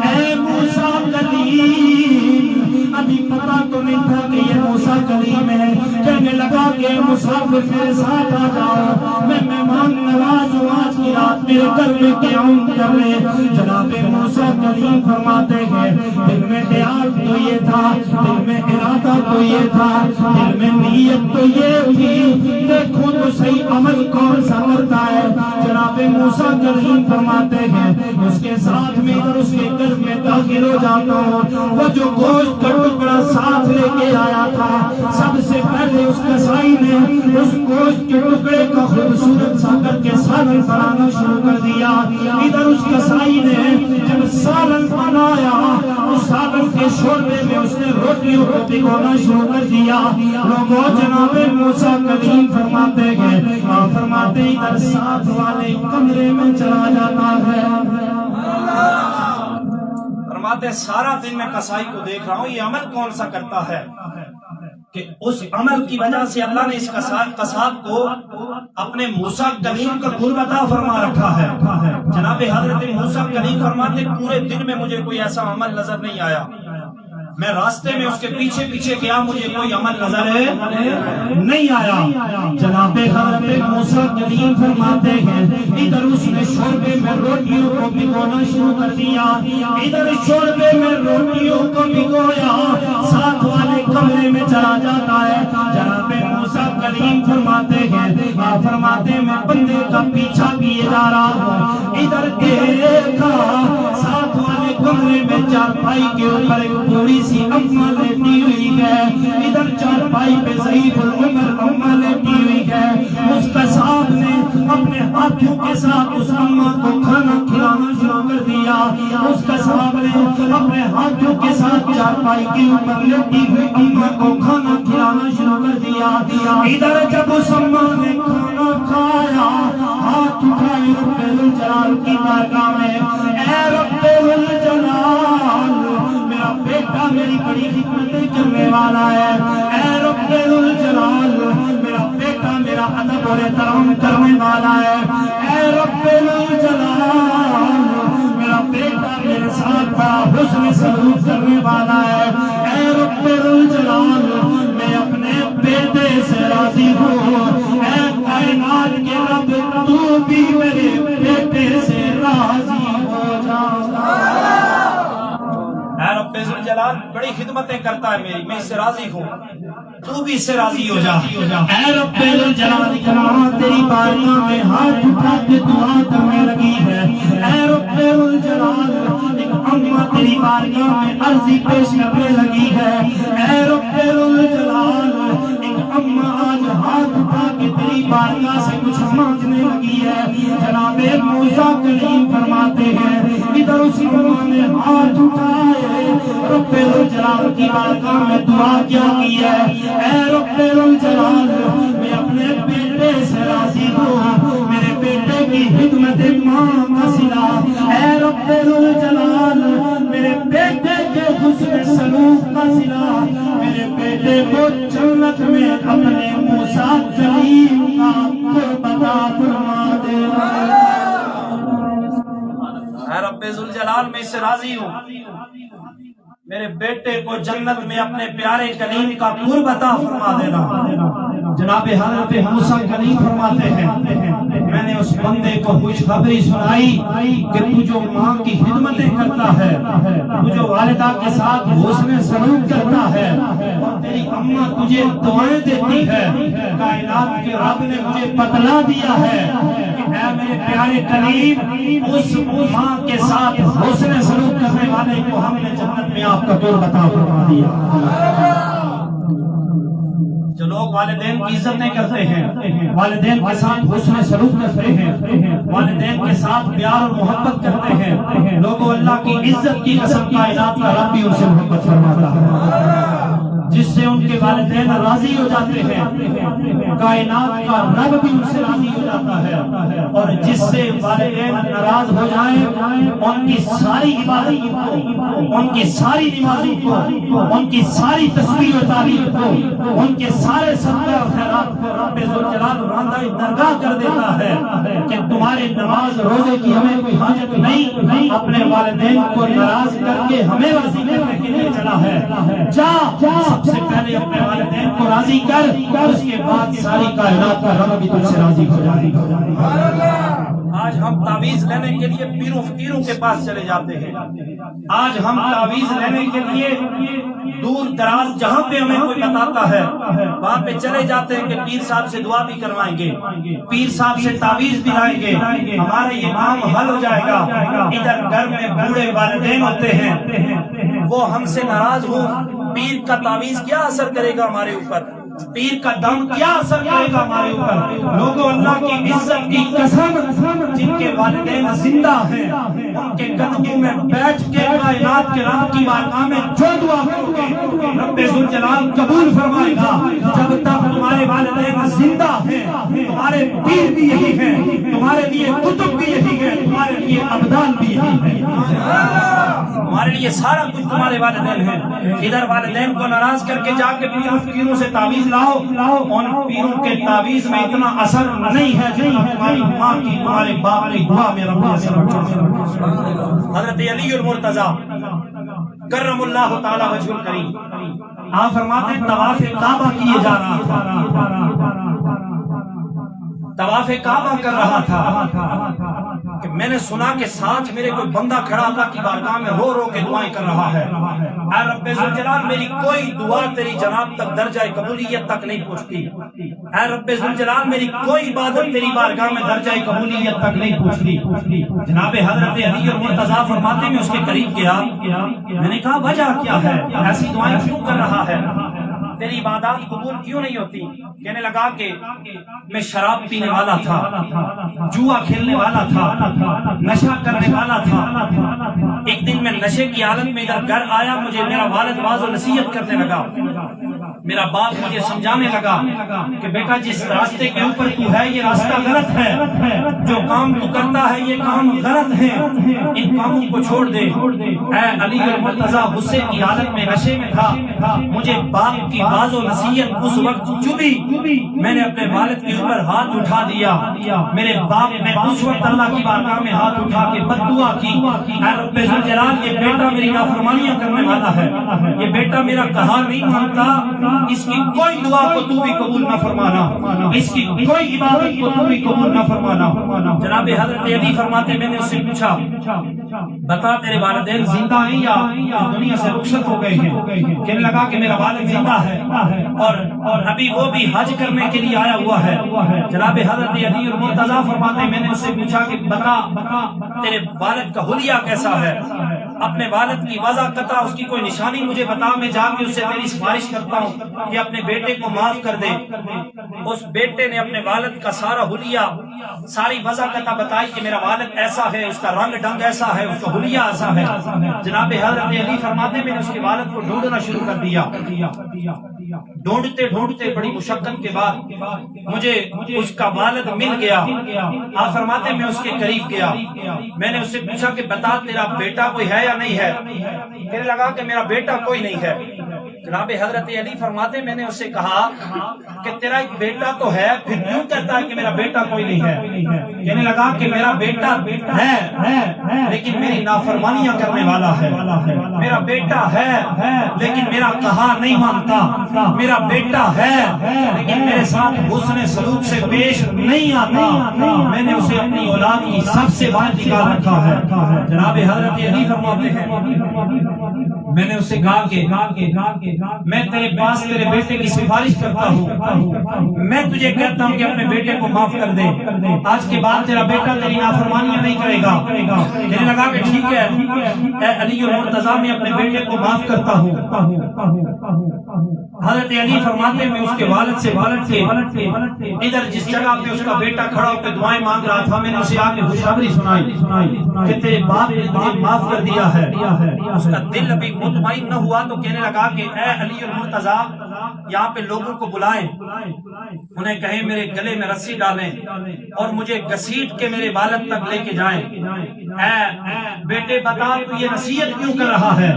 اے موسیٰ کلیم، ابھی پتا تو نہیں تھا کہ یہ موسیٰ کلیم ہے، کہنے لگا کہ مسافر میرے ساتھ آ جاؤ، میں مہمان نواز ہوں، آج کی رات میرے گھر میں قیام کر لے۔ جناب موسیٰ کلیم فرماتے ہیں دل میں خیال تو یہ تھا، دل میں ارادہ تو یہ تھا، دل میں نیت تو یہ تھی، دیکھو تو صحیح عمل کون سا موسیٰ کلیم فرماتے ہیں اس کے ساتھ میں اور اس کے گھر میں داخل ہو جاتا ہوں، وہ جو گوشت کا ٹکڑا ساتھ لے کے آیا تھا، سب سے پہلے اس کسائی نے اس گوشت کے ٹکڑے کا خوبصورت سا کر کے سالن بنانا شروع کر دیا۔ ادھر اس کسائی نے جب سالن بنایا، اس سالن کے شوربے میں اس نے روٹیوں کو بھگونا شروع کر دیا۔ لوگوں جناب موسیٰ کلیم فرماتے ہیں، فرماتے ادھر ساتھ والے کمرے میں چلا جاتا ہے۔ فرماتے سارا دن میں کسائی کو دیکھ رہا ہوں، یہ عمل کون سا کرتا ہے کہ اس عمل کی وجہ سے اللہ نے اس قصاب کو اپنے موسیٰ کلیم کا قرب عطا فرما رکھا ہے۔ جناب حضرت موسیٰ کلیم فرماتے پورے دن میں مجھے کوئی ایسا عمل نظر نہیں آیا، میں راستے میں اس کے پیچھے پیچھے گیا، مجھے کوئی عمل نظر نہیں آیا۔ جناب حضرت موسیٰ کلیم فرماتے ہیں ادھر اس نے شوربے میں روٹیوں کو بھگونا شروع کر دیا، ادھر شوربے میں روٹیوں کو بھگویا، ساتھ والے کمرے میں چلا جاتا ہے۔ جناب موسیٰ کلیم فرماتے ہیں، فرماتے میں بندے کا پیچھا کیے جا رہا ہوں، ادھر دیکھا ساتھ والے کمرے میں چارپائی کے اوپر ایک بوڑھی سی اماں لیٹی ہوئی ہے، ادھر چارپائی پہ ضعیف العمر اماں لیٹی ہوئی ہے۔ اس قصاب نے اپنے ہاتھوں کے ساتھ اس اماں کو کھانا کھلانا شروع کر دیا، اس قصاب نے اپنے ہاتھوں کے ساتھ چارپائی کے اوپر لیٹی ہوئی اماں کو کھانا کھلانا شروع کر دیا۔ ادھر جب اس اماں نے کھانا کھایا، ہاتھ اٹھائے رب الجلال کی بارگاہ میں، اے رب الجلال میرا بیٹا میری بڑی خدمتیں کرنے والا ہے، اے رب الجلال میرا بیٹا میرا ادب اور احترام کرنے والا ہے، اے رب الجلال میرا بیٹا میرے ساتھ بڑا حسن سلوک کرنے والا ہے، اے رب الجلال میں اپنے بیٹے سے راضی ہوں، اے کائنات کے رب تو بھی میرے بیٹے سے راضی ہو جا۔ اے رب ذوالجلال بڑی خدمتیں کرتا ہے میری، میں اس سے راضی ہوں، تو بھی اس سے راضی ہو جا۔ اے رب ذوالجلال کہاں تیری بارگاہ میں ہاتھ اٹھا کے دعا کرنے لگی ہے، اے رب ذوالجلال ایک اماں تیری بارگاہ میں عرضی پیش کرنے لگی ہے، اے رب ذوالجلال ایک اماں آج ہاتھ اٹھا کے تیری بارگاہ سے کچھ مانگنے لگی ہے۔ جناب موسیٰ کلیم فرماتے ہیں ادھر اس اماں نے ہاتھ اٹھائے، رب الجلال کی بارگاہ میں دعا کیا کی ہے، اے رب الجلال میں اپنے بیٹے سے راضی ہوں، میرے بیٹے کی خدمت ماں کا صلہ، اے رب الجلال میرے بیٹے کے حسن سلوک کا صلہ، میرے بیٹے کو جنت میں اپنے موسیٰ کلیم کا قرب عطا فرما دے۔ اے رب ذوالجلال میں اس سے راضی ہوں، میرے بیٹے کو جنت میں اپنے پیارے کلیم کا قرب عطا فرما دینا۔ جناب حضرت موسیٰ کلیم فرماتے ہیں میں نے اس بندے کو خوشخبری سنائی کہ تو جو ماں کی خدمتیں کرتا ہے، تو جو والدہ کے ساتھ حسن سلوک کرتا ہے، اور تیری اماں تجھے دعائیں دیتی ہے، کائنات کے رب نے مجھے بتلا دیا ہے کہ اے میرے پیارے کلیم اس ماں کے ساتھ حسن سلوک کرنے والے کو ہم نے جنت میں آپ کا قرب عطا فرما دیا۔ جو لوگ والدین کی عزت نہیں کرتے ہیں، والدین کے ساتھ حسن سلوک کرتے ہیں، والدین کے ساتھ پیار اور محبت کرتے ہیں، لوگوں اللہ کی عزت کی قسم کائنات کا رب بھی ان سے محبت فرماتا ہے، جس سے ان کے والدین راضی ہو جاتے ہیں، کائنات کا رب بھی ان سے راضی ہو جاتا ہے، اور جس سے والدین ناراض ہو جائیں ان کی ساری عبادت کو، ان کی ساری نمازوں کو، ان کی ساری تسبیح و تعریف کو، ان کے سارے صدقہ و خیرات کو رب ذوالجلال راندہ درگاہ کر دیتا ہے کہ تمہارے نماز روزے کی ہمیں کوئی حاجت نہیں، اپنے والدین کو ناراض کر کے ہمیں راضی کرنے کے لیے چلا ہے، جا سب سے پہلے اپنے والدین کو راضی کر، اس کے بعد ساری کائنات کا رب بھی تجھ سے راضی ہو جائے گا۔ آج ہم تعویذ لینے کے لیے پیروں فقیروں کے پاس چلے جاتے ہیں، آج ہم تعویذ لینے کے لیے دور دراز جہاں پہ ہمیں کوئی بتاتا ہے وہاں پہ چلے جاتے ہیں کہ پیر صاحب سے دعا بھی کروائیں گے، پیر صاحب سے تعویذ بھی لائیں گے، ہمارا یہ کام حل ہو جائے گا۔ ادھر گھر میں بوڑھے والدین ہوتے ہیں، وہ ہم سے ناراض ہوں، پیر کا تعویذ کیا اثر کرے گا ہمارے اوپر، پیر کا دم کیا اثر کرے گا ہمارے اوپر۔ لوگوں اللہ کی عزت کی قسم، جن کے والدین زندہ ہیں ان کے قدموں میں بیٹھ کے کائنات کے رب کی بارگاہ میں جو دعا کرو گے رب ذوالجلال قبول فرمائے گا۔ جب تک تمہارے والدین زندہ ہیں تمہارے پیر بھی یہی ہیں، تمہارے لیے کتب بھی یہی ہے، تمہارے لیے ابدان بھی یہی ہے، تمہارے لیے سارا کچھ تمہارے والدین ہیں۔ ادھر والدین کو ناراض کر کے جا کے پیروں سے تعویذ لاؤ، ان پیروں کے تعویذ میں اتنا اثر نہیں ہے جتنا تمہاری ماں کی تمہارے باپ کی دعا میں رب اثر رکھتا ہے۔ حضرت علی المرتضی کرم اللہ تعالی وجہ الکریم آپ فرماتے ہیں طواف کعبہ کیے جا رہا تھا، طواف کعبہ کر رہا تھا کہ میں نے سنا کہ ساتھ میرے کوئی بندہ کھڑا اللہ کی بارگاہ میں رو رو کے دعائیں کر رہا ہے۔ اے رب ذوالجلال میری کوئی دعا تیری جناب تک درجہ قبولیت تک نہیں پہنچتی، اے رب ذوالجلال میری کوئی عبادت تیری بارگاہ میں درجہ قبولیت تک نہیں پہنچتی۔ جناب حضرت علی المرتضی فرماتے میں اس کے قریب گیا، میں نے کہا وجہ کیا ہے، ایسی دعائیں کیوں کر رہا ہے، تیری عبادات قبول کیوں نہیں ہوتی؟ کہنے لگا کہ میں شراب پینے والا تھا، جوا کھیلنے والا تھا، نشہ کرنے والا تھا۔ ایک دن میں نشے کی حالت میں ادھر گھر آیا، مجھے میرا والد واعظ و نصیحت کرنے لگا، میرا باپ مجھے سمجھانے لگا کہ بیٹا جس راستے کے اوپر تو ہے یہ راستہ غلط ہے، جو کام تو کرتا ہے یہ کام غلط ہے، ان کاموں کو چھوڑ دے۔ اے علی المرتضی غصے کی حالت میں نشے میں تھا، مجھے باپ کی واعظ و نصیحت اس وقت چبھی، میں نے اپنے والد کے اوپر ہاتھ اٹھا دیا، میرے باپ نے اس وقت اللہ کی بارگاہ میں ہاتھ اٹھا کے بد دعا کی، اے رب ذوالجلال یہ بیٹا میری نافرمانیاں کرنے والا ہے، یہ بیٹا میرا کہا نہیں مانتا، اس کی کوئی دعا کو تو بھی قبول نہ فرمانا، اس کی کوئی عبادت کو تو بھی قبول نہ فرمانا۔ جناب حضرت علی فرماتے میں نے اس سے پوچھا بتا تیرے والدین زندہ ہیں یا دنیا سے رخصت ہو گئے ہیں؟ کہنے لگا کہ میرا والد زندہ ہے اور ابھی وہ بھی حج کرنے کے لیے آیا ہوا ہے۔ جناب حضرت علی المرتضی فرماتے میں نے اس سے پوچھا کہ بتا تیرے والد کا حلیہ کیسا ہے، اپنے والد کی وضع قطع اس کی کوئی نشانی مجھے بتا، میں جا کے اس سے تیری سفارش کرتا ہوں کہ اپنے بیٹے کو معاف کر دے۔ اس بیٹے نے اپنے والد کا سارا حلیہ ساری وضع قطع بتائی کہ میرا والد ایسا ہے، اس کا رنگ ڈنگ ایسا ہے، اس کا حلیہ ایسا ہے۔ جناب حضرت علی فرماتے میں نے اس کے والد کو ڈھونڈنا شروع کر دیا، ڈھونڈتے ڈھونڈتے بڑی مشقت کے بعد مجھے اس کا والد مل گیا۔ آپ فرماتے میں اس کے قریب گیا، میں نے اس سے پوچھا کہ بتا تیرا بیٹا کوئی ہے یا نہیں ہے؟ کہنے لگا کہ میرا بیٹا کوئی نہیں ہے۔ جناب حضرت علی فرماتے میں نے اس سے کہا کہ تیرا ایک بیٹا تو ہے، پھر کیوں کہتا ہے کہ میرا بیٹا کوئی نہیں ہے؟ کہنے لگا کہ میرا بیٹا ہے لیکن میری نافرمانیاں کرنے والا ہے، میرا بیٹا ہے لیکن میرا کہا نہیں مانتا، میرا بیٹا ہے لیکن میرے ساتھ حسن سلوک سے پیش نہیں آتا، میں نے اسے اپنی اولاد کی سب سے باہر نکال رکھا ہے۔ جناب حضرت علی فرماتے ہیں میں نے اسے کہا کہ میں تیرے پاس تیرے بیٹے کی سفارش کرتا ہوں، میں تجھے کہتا ہوں کہ اپنے بیٹے کو معاف کر دے، آج کے بعد تیرا بیٹا تیری نافرمانیاں نہیں کرے گا۔ کہنے لگا کہ ٹھیک ہے اے علی المرتضی میں اپنے بیٹے کو معاف کرتا ہوں۔ حضرت علی فرماتے میں اس کے والد سے ادھر جس جگہ پہ اس کا بیٹا کھڑا ہو کے دعائیں مانگ رہا تھا، میں نے اسے آ کے خوشخبری سنائی کہ تیرے باپ نے تجھے معاف کر دیا ہے۔ اس کا دل ابھی مطمئن نہ ہوا تو کہنے لگا کہ اے علی المرتضی یہاں پہ لوگوں کو بلائیں، انہیں کہیں میرے گلے میں رسی ڈالیں اور مجھے گھسیٹ کے میرے والد تک لے کے جائیں۔ اے بیٹے بتا تو یہ نصیحت کیوں کر رہا ہے؟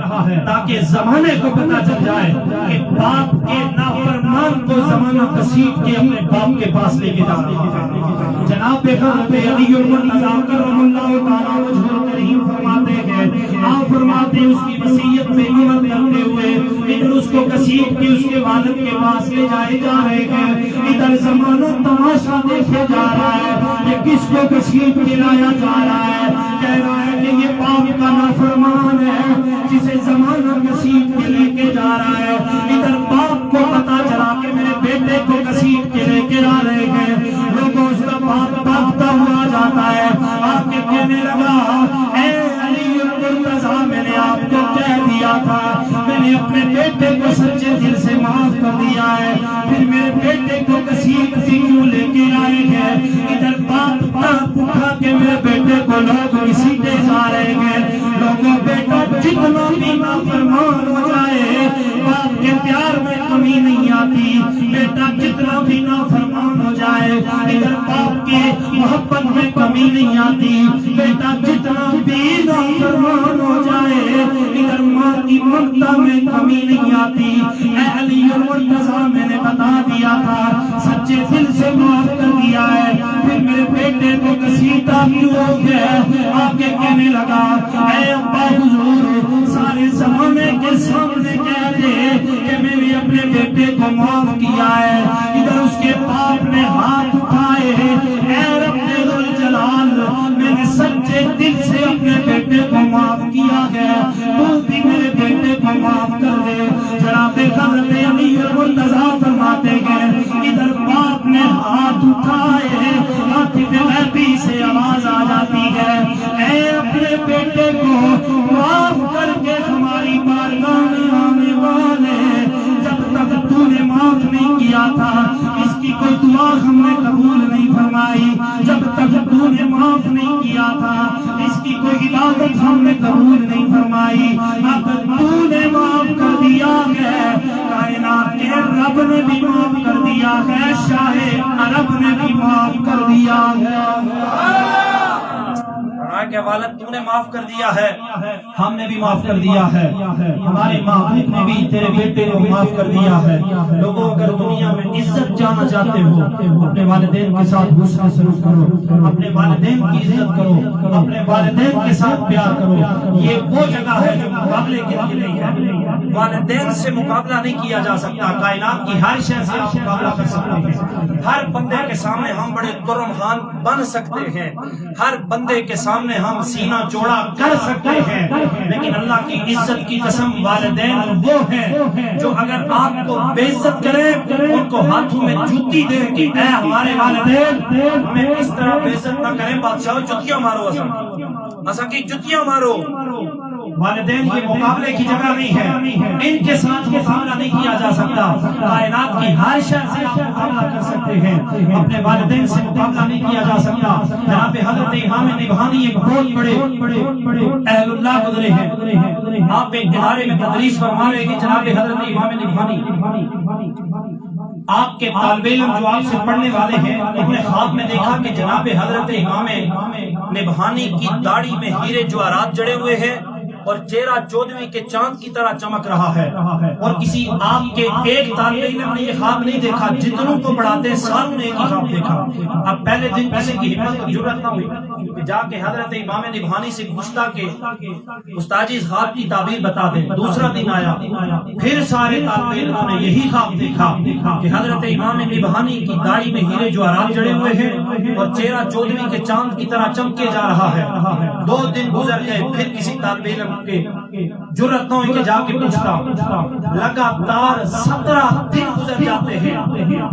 تاکہ زمانے کو پتہ چل جائے کہ باپ کے نافرمان کو زمانہ گھسیٹ کے اپنے باپ کے پاس لے کے جا رہا ہے۔ جناب حضرت علی المرتضی کرم اللہ تعالی وجہ الکریم فرماتے ہیں، آپ فرماتے ہیں اس کی وصیت میں عمل کرتے ہوئے ادھر اس کو گھسیٹ کے اس کے والد کے پاس لے جائے جا رہے ہیں، ادھر زمانہ تماشا دیکھے جا رہا ہے کہ کس کو گھسیٹ کے لایا جا رہا ہے، کہہ رہا ہے کہ یہ باپ کا نافرمان ہے جسے زمانہ گھسیٹ کے لے کے جا رہا ہے. ادھر باپ کو پتا چلا کہ میرے بیٹے کو گھسیٹ کے لے کے جا رہے ہیں. لوگوں اس کا باپ بھاگتا ہوا جاتا ہے. آ کے کہنے لگا اے علی المرتضیٰ میں نے آپ کو کہہ دیا تھا, میں نے اپنے بیٹے کو سچے دل سے معاف کر دیا ہے, پھر میرے بیٹے کو گھسیٹ کے کیوں لے کے آئے ہیں. ادھر باپ تڑپ اٹھا کے میرے بیٹے کو لوگ گھسیٹے جا رہے ہیں. لوگوں بیٹا جتنا بھی نافرمان ہو جائے باپ کے پیار میں کمی نہیں آتی. بیٹا جتنا بھی نافرمان ہو جائے ادھر باپ کے محبت میں کمی نہیں آتی. بیٹا جتنا بھی نافرمان ہو جائے ادھر ماں کی ممتا میں کمی نہیں آتی. اے علی المرتضیٰ میں نے بتا دیا تھا سچے دل سے معاف کر دیا ہے, پھر میرے بیٹے کو گھسیٹا کیوں ہو گیا. آگے کہنے لگا اے ابا حضور سارے زمانے کے سامنے کہہ دے کہ میں نے اپنے بیٹے کو معاف کیا ہے. ادھر اس کے باپ نے ہاتھ اٹھائے اے رب ذوالجلال میں نے سچے دل سے اپنے بیٹے کو معاف کیا ہے, تو بھی میرے بیٹے کو معاف کر دے. جناب حضرت علی المرتضیٰ فرماتے ہیں ادھر باپ نے ہاتھ اٹھائے, عاطف غیبی سے آواز آ جاتی ہے اے اپنے بیٹے کو معاف کر کے ہماری بارگاہ میں آنے والے, جب تک تو نے معاف نہیں کیا تھا اس کی کوئی دعا ہم نے قبول نہیں فرمائی. جب تک تو نے معاف نہیں کیا تھا اس کی کوئی عبادت ہم نے قبول نہیں فرمائی. اب تو نے معاف کر دیا ہے, کائنات کے رب نے بھی معاف کر دیا ہے, شاہ عرب نے بھی معاف کر دیا ہے. کہ والد تو نے معاف کر دیا ہے, ہم نے بھی معاف کر دیا ہے, ہمارے محبوب نے بھی تیرے بیٹے کو معاف کر دیا ہے. لوگوں اگر دنیا میں عزت جانا چاہتے ہو اپنے والدین کے ساتھ حسن سلوک کرو, اپنے والدین کی عزت کرو, اپنے والدین کے ساتھ پیار کرو. یہ وہ جگہ ہے جو مقابلے کے لیے نہیں ہے. والدین سے مقابلہ نہیں کیا جا سکتا. کائنات کی ہر شے سے آپ مقابلہ کر سکتے ہیں. ہر بندے کے سامنے ہم بڑے ترم خان بن سکتے ہیں, ہر بندے کے سامنے ہم سینہ چوڑا کر سکتے ہیں, لیکن اللہ کی عزت کی قسم والدین وہ ہیں جو اگر آپ کو بے عزت کرے ان کو ہاتھوں میں جوتی دے کہ اے ہمارے والدین ہمیں اس طرح بے عزت نہ کریں, بادشاہ جوتیاں مارو, اسا کی جوتیاں مارو. والدین کے مقابلے کی جگہ نہیں ہے, ان کے ساتھ مقابلہ نہیں کیا جا سکتا. کائنات کی ہر شے سے آپ مقابلہ کر سکتے ہیں, اپنے والدین سے مقابلہ نہیں کیا جا سکتا. جناب حضرت امام نبہانی ایک بہت بڑے اہل اللہ گزرے ہیں. آپ ایک ادارے میں تدریس فرما رہے ہیں. جناب حضرت امام نبہانی آپ کے طالب علم جو آپ سے پڑھنے والے ہیں انہوں نے خواب میں دیکھا کہ جناب حضرت امام نبہانی کی داڑھی میں ہیرے جواہرات جڑے ہوئے ہیں اور چہرہ چودھویں کے چاند کی طرح چمک رہا ہے. اور کسی آپ کے ایک طالب علم نے یہ خواب نہیں دیکھا, جتنوں کو پڑھاتے ہیں ساروں نے ایک ہی خواب دیکھا. اب پہلے دن کسی کی ہمت اور جرأت نہ ہوئی کہ جا کے حضرت امام نبہانی سے پوچھتا کہ استاد جی اس خواب کی تعبیر بتا دیں. دوسرا دن آیا, پھر سارے طالب علموں نے یہی خواب دیکھا کہ حضرت امام نبہانی کی داڑھی میں ہیرے جواہرات جڑے ہوئے ہیں اور چہرہ چودھویں کے چاند کی طرح چمکے جا رہا ہے. 2 دن گزر گئے, پھر کسی طالب علم کے جرأت نہ ہوئی کہ جا کے پوچھتا. لگاتار 17 دن گزر جاتے ہیں,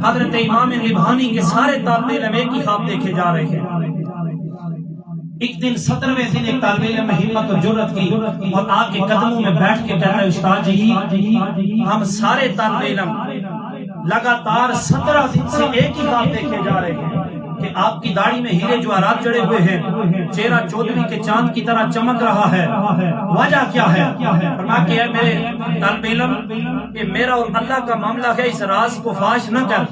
حضرت امام نبہانی کے سارے طالب علم ایک ہی خواب دیکھے جا رہے ہیں. ایک دن 17ویں دن ایک طالب علم میں ہمت اور جرأت کی اور آپ کے قدموں میں بیٹھ کے کہہ رہے استاد جی ہم سارے طالب علم لگاتار 17 دن سے ایک ہی خواب دیکھے جا رہے ہیں کہ آپ کی داڑھی میں ہیرے جواہرات جڑے ہوئے ہیں, چہرہ چودھویں کے چاند کی طرح چمک رہا ہے, وجہ کیا ہے؟ فرمایا کہ اے میرے طالب علم کہ میرا اور اللہ کا معاملہ ہے, اس راز کو فاش نہ کر.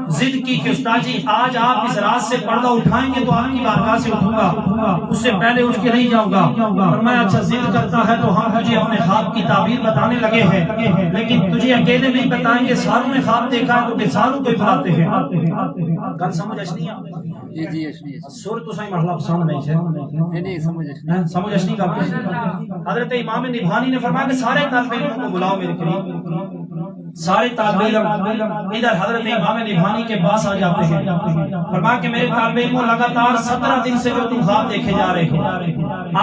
ضد کی کہ استاد جی آج آپ اس راز سے پردہ اٹھائیں گے تو آپ کی بارگاہ سے اٹھوں گا, اس سے پہلے اٹھ کے نہیں جاؤں گا. فرمایا اچھا ضد کرتا ہے تو ہم تجھے اپنے خواب کی تعبیر بتانے لگے ہیں, لیکن تجھے اکیلے نہیں بتائیں گے, ساروں نے خواب دیکھا ہے تو بے ساروں کو بلاتے ہیں. گل سمجھ اشنی جی جی اشنی سور تو صحیح مرحلہ پسند نہیں ہے, نہیں سمجھ اشنی کا. حضرت امام نبہانی نے فرمایا کہ سارے طالب علموں کو بلاؤ میرے قریب. سارے طالب علم ادھر حضرت امام نبھانی کے پاس آ جاتے ہیں، فرمایا کہ میرے طالب علموں لگاتار 17 دن سے جو تم خواب دیکھے جا رہے ہو،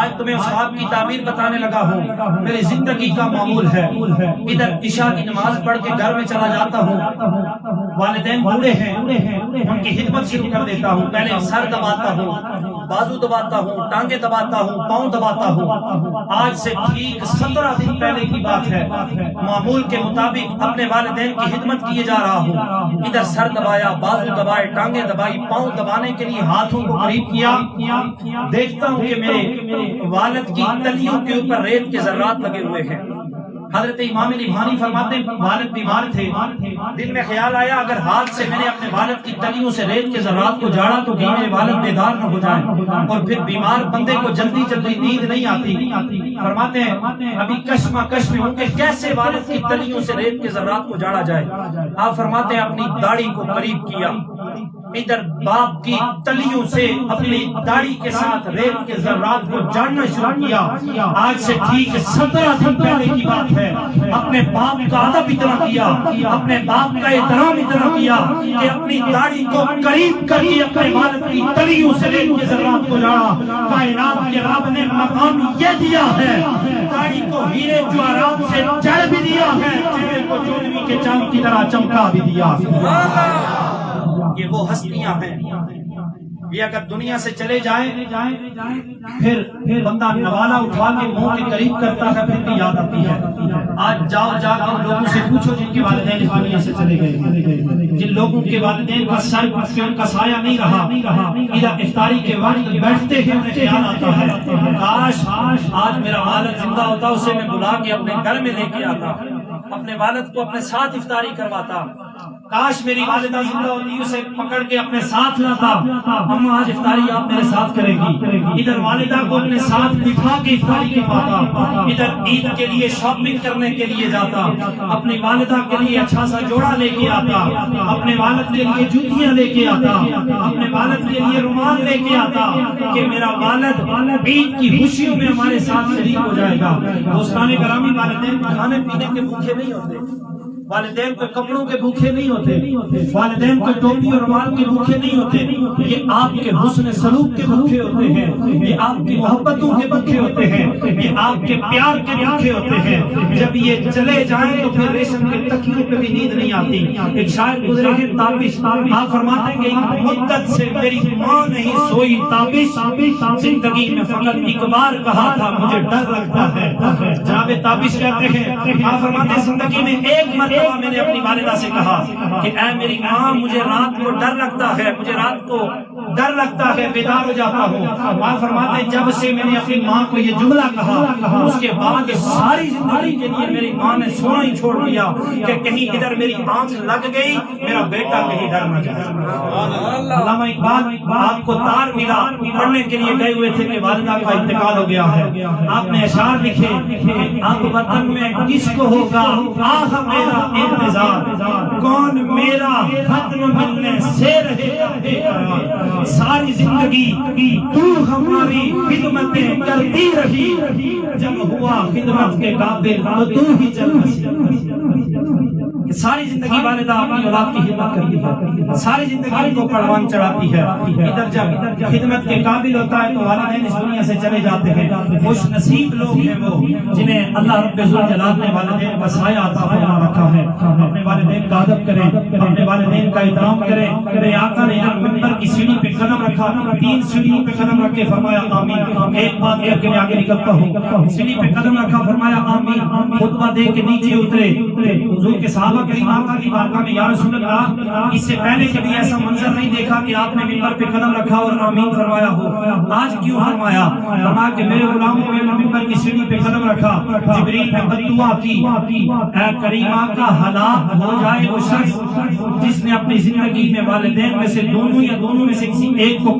آج تمہیں اس خواب کی تعبیر بتانے لگا ہوں، میری زندگی کا معمول ہے، ادھر عشاء کی نماز پڑھ کے گھر میں چلا جاتا ہوں، والدین بوڑھے ہیں ان کی خدمت شروع کر دیتا ہوں، پہلے سر دباتا ہوں، بازو دباتا ہوں، ٹانگیں دباتا ہوں، پاؤں دباتا ہوں۔ آج سے ٹھیک 17 دن پہلے کی بات ہے، معمول کے مطابق اپنے والدین کی خدمت کیے جا رہا ہوں، ادھر سر دبایا، بازو دبائے، ٹانگیں دبائی، پاؤں دبانے کے لیے ہاتھوں کو قریب کیا، دیکھتا ہوں کہ میرے والد کی تلیوں کے اوپر ریت کے ذرات لگے ہوئے ہیں۔ حضرت امام نبھانی فرماتے ہیں والد بیمار تھے، دل میں خیال آیا اگر ہاتھ سے میں نے اپنے والد کی تلیوں سے ریت کے ذرات کو جاڑا تو کہیں میرے والد بیدار نہ ہو جائیں، اور پھر بیمار بندے کو جلدی جلدی نیند نہیں آتی۔ فرماتے ہیں ابھی کشمکش میں ہوں کہ کیسے والد کی تلیوں سے ریت کے ذرات کو جاڑا جائے۔ آپ فرماتے ہیں اپنی داڑھی کو قریب کیا، ادھر باپ کی تلیوں سے اپنی داڑھی کے ساتھ ریت کے ذرات کو جاڑنا شروع کیا۔ آج سے ٹھیک 17 دن پہلے کی بات ہے، اپنے باپ کا ادب اتنا کیا، اپنے باپ کا احترام اتنا کیا کہ اپنی داڑھی کو قریب کر کے اپنے والد کی تلیوں سے ریت کے ذرات کو جاڑا۔ کائنات کے رب نے مقام یہ دیا ہے، داڑھی کو ہیرے جواہرات سے جڑ بھی دیا ہے، چہرے کو چودھویں کے چاند کی طرح چمکا بھی دیا۔ یہ وہ ہستیاں ہیں، یہ اگر دنیا سے چلے جائیں پھر بندہ نوالا اٹھا کے منہ کے قریب کرتا ہے، پھر بھی یاد آتی ہے۔ آج جاؤ جا کے لوگوں سے پوچھو جن کے والدین اس دنیا سے چلے گئے، جن لوگوں کے والدین کا سر پہ ان کا سایہ نہیں رہا، ادھر افطاری کے وقت بیٹھتے ہیں انہیں خیال آتا ہے کاش آج میرا والد زندہ ہوتا، اسے میں بلا کے اپنے گھر میں لے کے آتا، اپنے والد کو اپنے ساتھ افطاری کرواتا، کاش میری والدہ زندہ ہوتی اسے پکڑ کے اپنے ساتھ لاتا، اما آج افطاری آپ میرے ساتھ کرے گی، ادھر والدہ کو اپنے ساتھ بٹھا کے افطاری کرواتا، ادھر عید کے لیے شاپنگ کرنے کے لیے جاتا، اپنی والدہ کے لیے اچھا سا جوڑا لے کے آتا، اپنے والد کے لیے جوتیاں لے کے آتا، اپنے والد کے لیے رومال لے کے آتا کہ میرا والد عید کی خوشیوں میں ہمارے ساتھ شریک ہو جائے گا۔ دوستان گرامی، والدین کھانے پینے کے بھوکے نہیں ہوتے، والدین کو کپڑوں کے بھوکے نہیں ہوتے، والدین کو ٹوپی اور رومال کے بھوکے نہیں ہوتے، یہ آپ کے حسن سلوک کے بھوکے ہوتے ہیں، یہ آپ کی محبتوں کے بھوکے ہوتے ہیں، یہ آپ کے پیار کے بھوکے ہوتے ہیں۔ جب یہ چلے جائیں تو پھر ریشم کے تکیوں پہ بھی نیند نہیں آتی۔ ایک شاعر گزرے ہیں تابش، آپ فرماتے ہیں کہ ایک مدت سے میری ماں نہیں سوئی تابش، زندگی میں فقط ایک بار کہا تھا مجھے ڈر لگتا ہے۔ جناب تابش کہتے ہیں، آپ فرماتے ہیں زندگی میں ایک مرتبہ میں نے اپنی والدہ سے کہا کہ اے میری ماں مجھے رات کو ڈر لگتا ہے، مجھے رات کو ڈر لگتا ہے، بیدار ہو جاتا ہوں۔ آپ فرماتے ہیں جب سے میں نے اپنی ماں کو یہ جملہ کہا اس کے بعد ساری زندگی کے لیے میری ماں نے سونا ہی چھوڑ دیا کہ کہیں ادھر میری آنکھ لگ گئی میرا بیٹا کہیں ڈر نہ جائے۔ علامہ اقبال آپ کو تار ملا پڑھنے کے لیے گئے ہوئے تھے کہ والدہ کا انتقال ہو گیا ہے، آپ نے اشعار لکھے اب وطن میں کس کو ہوگا آہ میرا انتظار، کون میرا ختم ملنے سے رہے گا بے قرار، ساری زندگی تو ہماری خدمتیں کرتی رہی، جب ہوا خدمت کے قابل تو تو ہی چل بسی۔ ساری زندگی والدہ اپنی اولاد کی خدمت کرتی ہے، ساری زندگی کو پروان چڑھاتی ہے، ادھر جب خدمت کے قابل ہوتا ہے تو والدین اس دنیا سے چلے جاتے ہیں۔ خوش نصیب لوگ ہیں وہ جنہیں اللہ رب ذوالجلال نے والدین کا سایہ عطا فرما رکھا ہے۔ اپنے والدین کا ادب کریں، اپنے والدین کا احترام کریں۔ میرے آقا نے جب منبر کی سیڑھی پہ قدم رکھا 3 سیڑھیوں پہ قدم رکھ کے فرمایا آمین۔ ایک بات کر کے میں آگے نکلتا ہوں، سیڑھی پہ قدم رکھا فرمایا آمین، خطبہ دے کے نیچے اترے، حضور کے صحابہ کریم آقا کی بارگاہ میں یا رسول اللہ اس سے پہلے کبھی ایسا منظر نہیں دیکھا کہ آپ نے منبر پہ قدم رکھا اور آمین فرمایا ہو، آج کیوں فرمایا؟ فرمایا کہ میرے غلاموں نے منبر کی سیڑھی پہ قدم رکھا، جبریل نے بددعا کی اے کریمہ کا ہلاک ہو جائے وہ شخص جس نے اپنی زندگی میں والدین میں سے دونوں یا دونوں میں سے کسی ایک کو